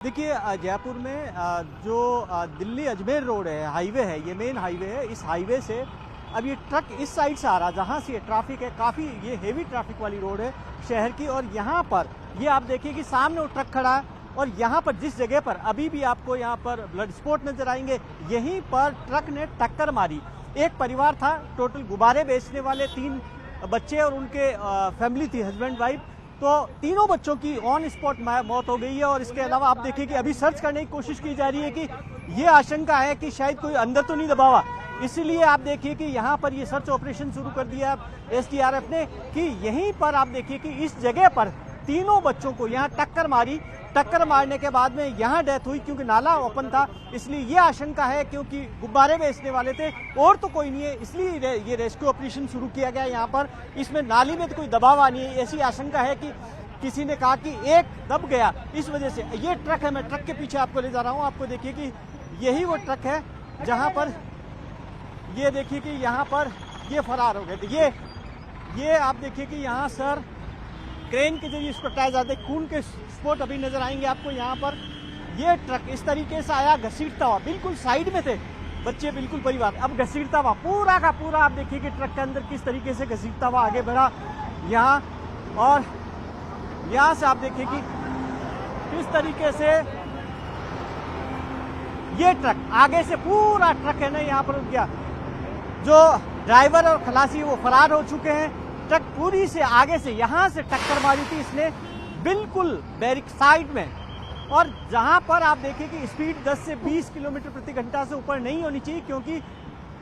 देखिए जयपुर में जो दिल्ली अजमेर रोड है, हाईवे है, ये मेन हाईवे है। इस हाईवे से अब ये ट्रक इस साइड से आ रहा है जहाँ से ये ट्रैफिक है, काफ़ी ये हेवी ट्रैफिक वाली रोड है शहर की। और यहाँ पर ये आप देखिए कि सामने वो ट्रक खड़ा है और यहाँ पर जिस जगह पर अभी भी आपको यहाँ पर ब्लड स्पॉट नजर आएंगे, यहीं पर ट्रक ने टक्कर मारी। एक परिवार था, टोटल गुब्बारे बेचने वाले, 3 बच्चे और उनके फैमिली थी, हस्बैंड वाइफ। तो तीनों बच्चों की ऑन स्पॉट मौत हो गई है। और इसके अलावा आप देखिए कि अभी सर्च करने की कोशिश की जा रही है कि ये आशंका है कि शायद कोई अंदर तो नहीं दबा हुआ, इसलिए आप देखिए कि यहाँ पर ये सर्च ऑपरेशन शुरू कर दिया एसडीआरएफ ने कि यहीं पर आप देखिए कि इस जगह पर तीनों बच्चों को यहाँ टक्कर मारी। टक्कर मारने के बाद में यहाँ डेथ हुई क्योंकि नाला ओपन था, इसलिए ये आशंका है क्योंकि गुब्बारे बेचने वाले थे और तो कोई नहीं है, इसलिए ये रेस्क्यू ऑपरेशन शुरू किया गया यहाँ पर। इसमें नाली में तो कोई दबाव नहीं है, ऐसी आशंका है कि किसी ने कहा कि एक दब गया, इस वजह से। ये ट्रक है, मैं ट्रक के पीछे आपको ले जा रहा हूँ, आपको देखिए कि यही वो ट्रक है जहाँ पर ये देखिए कि यहाँ पर ये फरार हो गए थे। ये आप देखिए कि यहाँ सर क्रेन के जरिए इसको हटाया जाता है। खून के स्पॉट अभी नजर आएंगे आपको यहाँ पर। ये ट्रक इस तरीके से आया, घसीटता हुआ, बिल्कुल साइड में थे बच्चे, बिल्कुल परिवार, अब घसीटता हुआ पूरा का पूरा आप देखिए कि ट्रक के अंदर किस तरीके से घसीटता हुआ आगे बढ़ा यहाँ। और यहाँ से आप देखिए कि किस तरीके से ये ट्रक आगे से पूरा ट्रक है ना यहाँ पर रुक गया। जो ड्राइवर और खलासी वो फरार हो चुके हैं। ट्रक पूरी से आगे से यहाँ से टक्कर मारी थी इसने, बिल्कुल बैरिक साइड में। और जहाँ पर आप देखिए कि स्पीड 10 से 20 किलोमीटर प्रति घंटा से ऊपर नहीं होनी चाहिए क्योंकि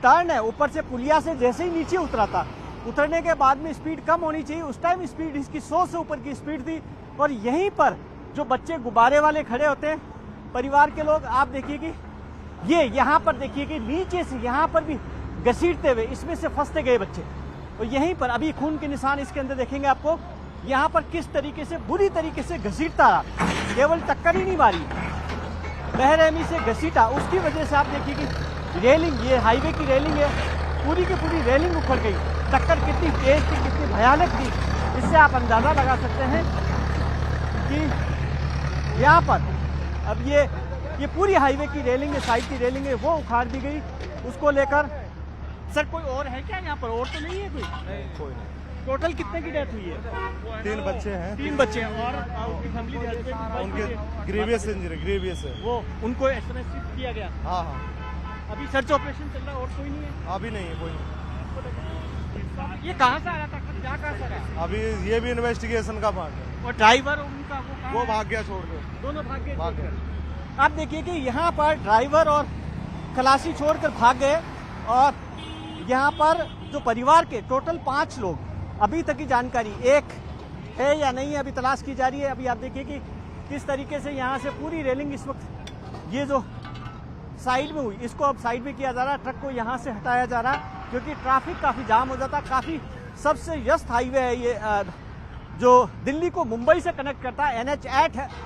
टर्न है, ऊपर से पुलिया से जैसे ही नीचे उतरा था, उतरने के बाद में स्पीड कम होनी चाहिए। उस टाइम स्पीड इसकी 100 से ऊपर की स्पीड थी। और यहीं पर जो बच्चे गुब्बारे वाले खड़े होते हैं, परिवार के लोग, आप देखिए कि ये यहाँ पर देखिए कि नीचे से यहाँ पर भी घसीटते हुए इसमें से फंसते गए बच्चे। और यहीं पर अभी खून के निशान इसके अंदर देखेंगे आपको, यहाँ पर किस तरीके से बुरी तरीके से घसीटता रहा, केवल टक्कर ही नहीं मारी, बेरहमी से घसीटा। उसकी वजह से आप देखिए कि रेलिंग, ये हाईवे की रेलिंग है, पूरी की पूरी रेलिंग उखड़ गई। टक्कर कितनी तेज थी, कितनी भयानक थी, इससे आप अंदाजा लगा सकते हैं कि यहाँ पर अब ये पूरी हाईवे की रेलिंग है, साइड की रेलिंग है, वो उखाड़ दी गई। उसको लेकर सर कोई और है क्या यहाँ पर? और तो नहीं है कोई? नहीं, कोई नहीं। टोटल कितने की डेथ हुई है? 3 बच्चे हैं। 3 बच्चे हैं। और उनकी फैमिली, उनके ग्रेवियस इंजरी, ग्रेवियस है वो, उनको एसएमएस किया गया। हाँ। अभी सर्च ऑपरेशन चल रहा है और कोई नहीं है? अभी नहीं है, कोई नहीं। ये कहाँ से आ रहा था, क्या कहाँ से आ रहा है? अभी ये भी इन्वेस्टिगेशन का पार्ट है। और ड्राइवर उनका वो भाग गया छोड़ के, दोनों भाग भाग गए। गए। आप देखिए कि यहाँ पर ड्राइवर और खलासी छोड़कर भाग गए। और यहाँ पर जो परिवार के टोटल 5 लोग, अभी तक की जानकारी एक है या नहीं है, अभी तलाश की जा रही है। अभी आप देखिए कि किस तरीके से यहाँ से पूरी रेलिंग इस वक्त ये जो साइड में हुई, इसको अब साइड में किया जा रहा है, ट्रक को यहाँ से हटाया जा रहा है क्योंकि ट्रैफिक काफ़ी जाम हो जाता। काफ़ी सबसे व्यस्त हाईवे है ये, जो दिल्ली को मुंबई से कनेक्ट करता है। NH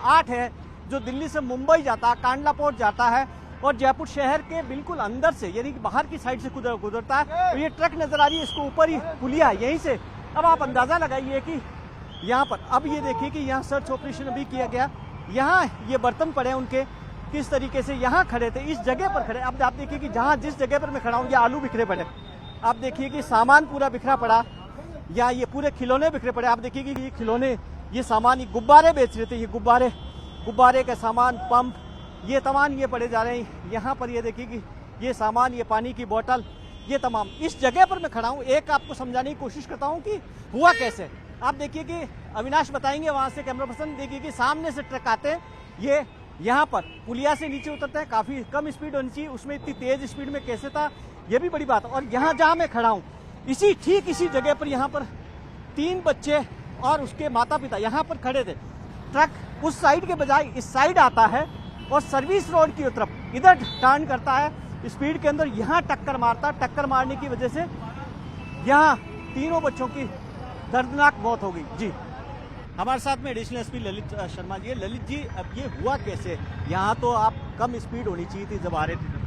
8 है जो दिल्ली से मुंबई जाता है, कांडला पोर्ट जाता है और जयपुर शहर के बिल्कुल अंदर से, यानी कि बाहर की साइड से गुजरता है। तो ये ट्रक नजर आ रही है, इसको ऊपर ही पुलिया है, यहीं से अब आप अंदाजा लगाइए कि यहाँ पर अब ये देखिए कि यहाँ सर्च ऑपरेशन अभी किया गया। यहाँ ये बर्तन पड़े उनके, किस तरीके से यहाँ खड़े थे, इस जगह पर खड़े। अब आप देखिए कि जहाँ जिस जगह पर मैं खड़ा हूँ, ये आलू बिखरे पड़े, आप देखिए कि सामान पूरा बिखरा पड़ा, या ये पूरे खिलौने बिखरे पड़े। आप देखिए कि ये खिलौने, ये सामान, ये गुब्बारे बेच रहे थे, ये गुब्बारे का सामान, पंप, ये तमाम ये पड़े जा रहे हैं। यहाँ पर ये देखिए कि ये सामान, ये पानी की बोतल, ये तमाम इस जगह पर मैं खड़ा हूँ। एक आपको समझाने की कोशिश करता हूँ कि हुआ कैसे। आप देखिए कि अविनाश बताएंगे, वहाँ से कैमरा पर्सन, देखिए कि सामने से ट्रक आते हैं, ये यहाँ पर पुलिया से नीचे उतरते हैं, काफ़ी कम स्पीड होनी चाहिए, उसमें इतनी तेज स्पीड में कैसे था, ये भी बड़ी बात है। और यहाँ जहाँ मैं खड़ा हूँ, ठीक इसी जगह पर यहाँ पर 3 बच्चे और उसके माता पिता यहाँ पर खड़े थे। ट्रक उस साइड के बजाय इस साइड आता है और सर्विस रोड की तरफ इधर टर्न करता है स्पीड के अंदर, यहाँ टक्कर मारता। टक्कर मारने की वजह से यहाँ तीनों बच्चों की दर्दनाक मौत हो गई। जी, हमारे साथ में एडिशनल एसपी ललित शर्मा जी। ललित जी, अब ये हुआ कैसे? यहाँ तो आप कम स्पीड होनी चाहिए थी जब आ रहे थे।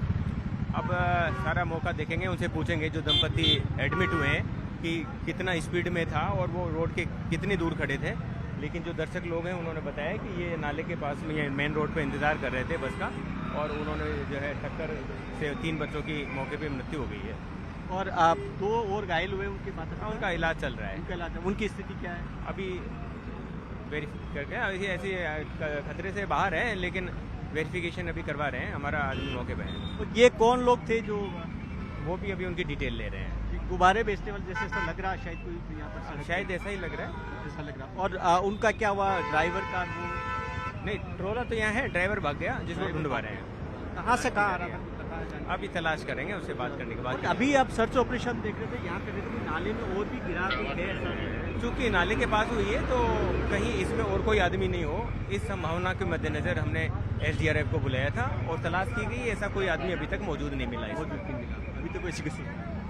अब सारा मौका देखेंगे, उनसे पूछेंगे जो दंपति एडमिट हुए हैं कि कितना स्पीड में था और वो रोड के कितनी दूर खड़े थे। लेकिन जो दर्शक लोग हैं उन्होंने बताया कि ये नाले के पास में ये मेन रोड पे इंतज़ार कर रहे थे बस का, और उन्होंने जो है टक्कर से 3 बच्चों की मौके पे मृत्यु हो गई है। और 2 और घायल हुए, उनके माता उनका इलाज चल रहा है। उनका इलाज, उनकी स्थिति क्या है? अभी वेरीफाई करके अभी ऐसे खतरे से बाहर है, लेकिन वेरिफिकेशन अभी करवा रहे हैं, हमारा आदमी मौके पे है। तो ये कौन लोग थे जो वो भी अभी उनकी डिटेल ले रहे हैं। गुब्बारे बेचने वाले, जैसे ऐसा लग रहा है शायद कोई यहाँ पर शायद ऐसा ही लग रहा है। ऐसा लग रहा। और उनका क्या हुआ, ड्राइवर का वो नहीं, ट्रोला तो यहाँ है, ड्राइवर भाग गया जिसको ढूंढवा रहे हैं। कहाँ से कहाँ आ रहा था? अभी तलाश करेंगे, उससे बात करने के बाद। अभी आप सर्च ऑपरेशन देख रहे थे, यहाँ कर रहे थे कि नाले में और भी गिरा कोई है ऐसा? चूँकि नाले के पास हुई है तो कहीं इसमें और कोई आदमी नहीं हो, इस संभावना के मद्देनजर हमने SDRF को बुलाया था और तलाश की गई। ऐसा कोई आदमी अभी तक मौजूद नहीं मिला अभी तक ऐसी किसी।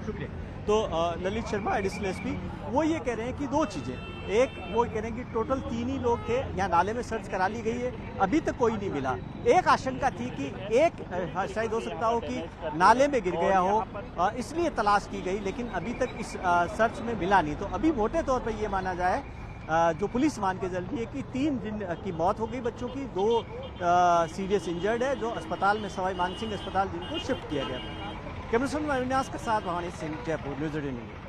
शुक्रिया। तो ललित शर्मा एडिशनल एसपी वो ये कह रहे हैं कि 2 चीज़ें। एक, वो कह रहे हैं कि टोटल 3 ही लोग थे, यहाँ नाले में सर्च करा ली गई है, अभी तक कोई नहीं मिला। एक आशंका थी कि एक शायद हो सकता हो कि नाले में गिर गया हो, इसलिए तलाश की गई, लेकिन अभी तक इस सर्च में मिला नहीं। तो अभी मोटे तौर पर ये माना जाए, जो पुलिस मान के चल रही है कि 3 दिन की मौत हो गई बच्चों की, 2 सीरियस इंजर्ड है जो अस्पताल में, सवाई मानसिंह अस्पताल जिनको शिफ्ट किया गया। कैमरा पर्सन अविनाश के साथ भवानी सिंह, जयपुर, न्यूज़ 18 इंडिया।